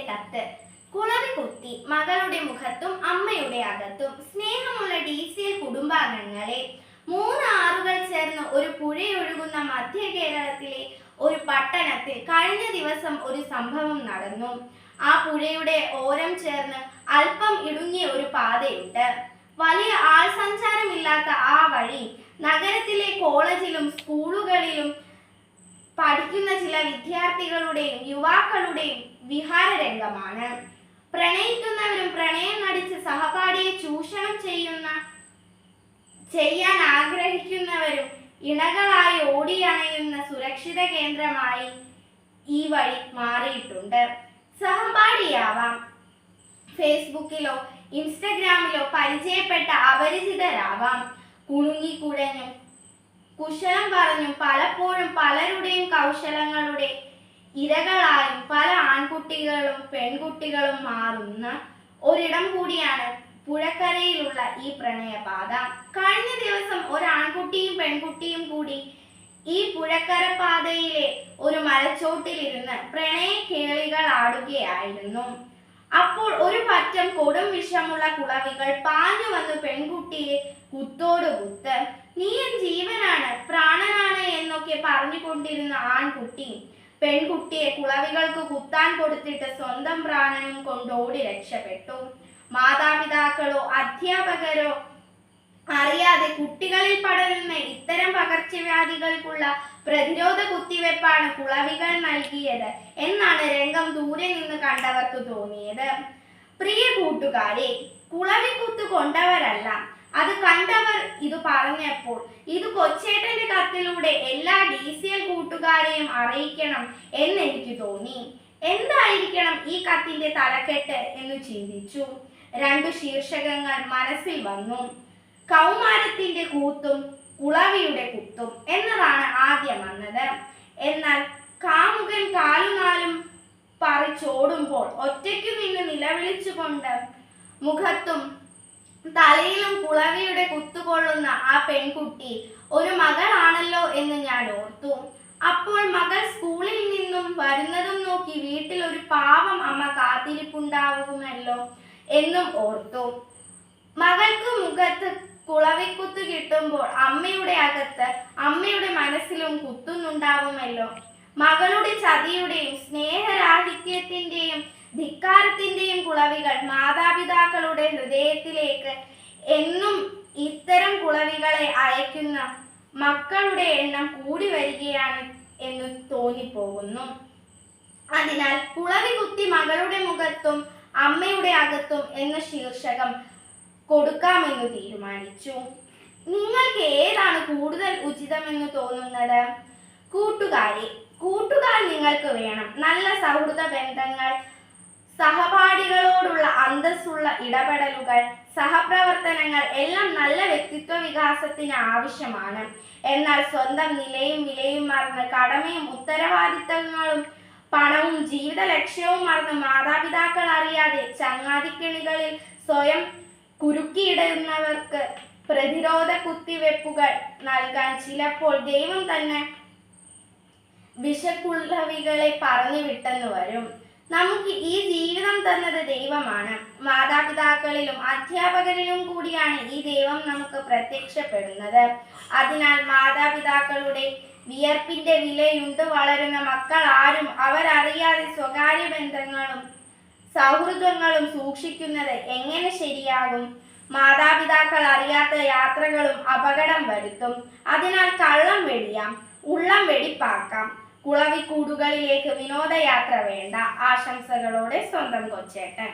കത്ത്. കുളവി കുത്തി മകളുടെ മുഖത്തും അമ്മയുടെ അകത്തും. സ്നേഹമുള്ള DCL കുടുംബാംഗങ്ങളെ, 3 ആറുകൾ ചേർന്ന് ഒരു പുഴയൊഴുകുന്ന മധ്യ കേരളത്തിലെ ഒരു പട്ടണത്തിൽ കഴിഞ്ഞ ദിവസം ഒരു സംഭവം നടന്നു. ആ പുഴയുടെ ഓരം ചേർന്ന് അല്പം ഇടുങ്ങിയ ഒരു പാതയുണ്ട്. വലിയ ആൾ സഞ്ചാരമില്ലാത്ത ആ വഴി നഗരത്തിലെ കോളേജിലും സ്കൂളുകളിലും പഠിക്കുന്ന ചില വിദ്യാർത്ഥികളുടെയും യുവാക്കളുടെയും വിഹാരരംഗമാണ്. പ്രണയിക്കുന്നവരും പ്രണയം നടിച്ച് സഹപാഠിയെ ചൂഷണം ചെയ്യാൻ ആഗ്രഹിക്കുന്നവരും ഇണകളായി ഓടിയണയുന്ന സുരക്ഷിത കേന്ദ്രമായി ഈ വഴി മാറിയിട്ടുണ്ട്. സഹപാഠിയാവാം, ഫേസ്ബുക്കിലോ ഇൻസ്റ്റഗ്രാമിലോ പരിചയപ്പെട്ട അപരിചിതരാവാം. കുണുങ്ങിക്കുഴഞ്ഞും കുശലം പറഞ്ഞും പലപ്പോഴും പലരുടെയും കൗശലങ്ങളുടെ ഇരകളായും പല ആൺകുട്ടികളും പെൺകുട്ടികളും മാറുന്ന ഒരിടം കൂടിയാണ് പുഴക്കരയിലുള്ള ഈ പ്രണയപാത. കഴിഞ്ഞ ദിവസം ഒരു ആൺകുട്ടിയും പെൺകുട്ടിയും കൂടി ഈ പുഴക്കര പാതയിലെ ഒരു മരച്ചോട്ടിലിരുന്ന് പ്രണയ കേളികൾ ആടുകയായിരുന്നു. അപ്പോൾ ഒരു പറ്റം കൊടും വിഷമുള്ള കുളവികൾ പാഞ്ഞു വന്നു പെൺകുട്ടിയെ കുത്തോട് കുത്ത്. നീ എൻ ജീവനാണ്, പ്രാണനാണ് എന്നൊക്കെ പറഞ്ഞുകൊണ്ടിരുന്ന ആൺകുട്ടി പെൺകുട്ടിയെ കുളവികൾക്ക് കുത്താൻ കൊടുത്തിട്ട് സ്വന്തം പ്രാണനും കൊണ്ടോടി രക്ഷപ്പെട്ടു. മാതാപിതാക്കളോ അധ്യാപകരോ അറിയാതെ കുട്ടികളിൽ പടരുന്ന ഇത്തരം പകർച്ചവ്യാധികൾക്കുള്ള പ്രതിരോധ കുത്തിവെപ്പാണ് കുളവികൾ നൽകിയത് എന്നാണ് രംഗം ദൂരെ നിന്ന് കണ്ടവർക്ക് തോന്നിയത്. പ്രിയ കൂട്ടുകാരെ, കുളവിക്കുത്ത് കൊണ്ടവരല്ല, അത് കണ്ടവർ ഇത് പറഞ്ഞപ്പോൾ ഇത് കൊച്ചേട്ടന്റെ കത്തിലൂടെ എല്ലാ DCL കൂട്ടുകാരെയും അറിയിക്കണം എന്നെനിക്ക് തോന്നി. എന്തായിരിക്കണം ഈ കത്തിന്റെ തലക്കെട്ട് എന്ന് ചിന്തിച്ചു. 2 ശീർഷകങ്ങൾ മനസ്സിൽ വന്നു. കൗമാരത്തിന്റെ കൂത്തും കുളവിയുടെ കുത്തും എന്നതാണ് ആദ്യം വന്നത്. എന്നാൽ കാമുകൻ കാലുനാലും പറിച്ചോടുമ്പോൾ ഒറ്റയ്ക്കു നിന്ന് നിലവിളിച്ചുകൊണ്ട് മുഖത്തും തലയിലും കുളവിയുടെ കുത്തുകൊള്ളുന്ന ആ പെൺകുട്ടി ഒരു മകളാണല്ലോ എന്ന് ഞാൻ ഓർത്തു. അപ്പോൾ മകൾ സ്കൂളിൽ നിന്നും വരുന്നതും നോക്കി വീട്ടിൽ ഒരു പാവം അമ്മ കാത്തിരിപ്പുണ്ടാവുമല്ലോ എന്നും ഓർത്തു. മകൾക്ക് മുഖത്ത് കുളവിക്കുത്ത് കിട്ടുമ്പോൾ അമ്മയുടെ അകത്ത് അമ്മയുടെ മനസ്സിലും കുത്തുന്നുണ്ടാവുമല്ലോ. മകളുടെ ചതിയുടെയും സ്നേഹരാഹിത്യത്തിന്റെയും ധിക്കാരത്തിന്റെയും കുളവികൾ മാതാപിതാക്കളുടെ ഹൃദയത്തിലേക്ക് എന്നും ഇത്തരം കുളവികളെ അയക്കുന്ന മക്കളുടെ എണ്ണം കൂടി വരികയാണ് എന്ന് തോന്നിപ്പോകുന്നു. അതിനാൽ കുളവി കുത്തി മകളുടെ മുഖത്തും അമ്മയുടെ അകത്തും എന്ന ശീർഷകം കൊടുക്കാമെന്ന് തീരുമാനിച്ചു. നിങ്ങൾക്ക് ഏതാണ് കൂടുതൽ ഉചിതമെന്ന് തോന്നുന്നത്? കൂട്ടുകാർ നിങ്ങൾക്ക് വേണം. നല്ല സൗഹൃദ ബന്ധങ്ങൾ, സഹപാഠികളോടുള്ള അന്തസ്സുള്ള ഇടപെടലുകൾ, സഹപ്രവർത്തനങ്ങൾ എല്ലാം നല്ല വ്യക്തിത്വ വികാസത്തിന് ആവശ്യമാണ്. എന്നാൽ സ്വന്തം നിലയും വിലയും മറന്ന് കടമയും ഉത്തരവാദിത്തങ്ങളും പണവും ജീവിത ലക്ഷ്യവും മറന്ന് മാതാപിതാക്കൾ അറിയാതെ ചങ്ങാതിക്കെണികളിൽ സ്വയം കുരുക്കിയിടുന്നവർക്ക് പ്രതിരോധ കുത്തിവെപ്പുകൾ നൽകാൻ ചിലപ്പോൾ ദൈവം തന്നെ വിഷക്കുളവികളെ പറഞ്ഞു വിട്ടെന്ന് വരും. നമുക്ക് ഈ ജീവിതം തന്നത് ദൈവമാണ്. മാതാപിതാക്കളിലും അധ്യാപകരിലും കൂടിയാണ് ഈ ദൈവം നമുക്ക് പ്രത്യക്ഷപ്പെടുന്നത്. അതിനാൽ മാതാപിതാക്കളുടെ വിയർപ്പിന്റെ വിലയുണ്ട് വളരുന്ന മക്കൾ ആരും അവരറിയാതെ സ്വകാര്യ ബന്ധങ്ങളും സൗഹൃദങ്ങളും സൂക്ഷിക്കുന്നത് എങ്ങനെ ശരിയാകും? മാതാപിതാക്കൾ അറിയാത്ത യാത്രകളും അപകടം വരുത്തും. അതിനാൽ കള്ളം വെടിയാം, ഉള്ളം വെടിപ്പാക്കാം. കുളവിക്കൂടുകളിലേക്ക് വിനോദയാത്ര വേണ്ട. ആശംസകളോടെ സ്വന്തം കൊച്ചേട്ടൻ.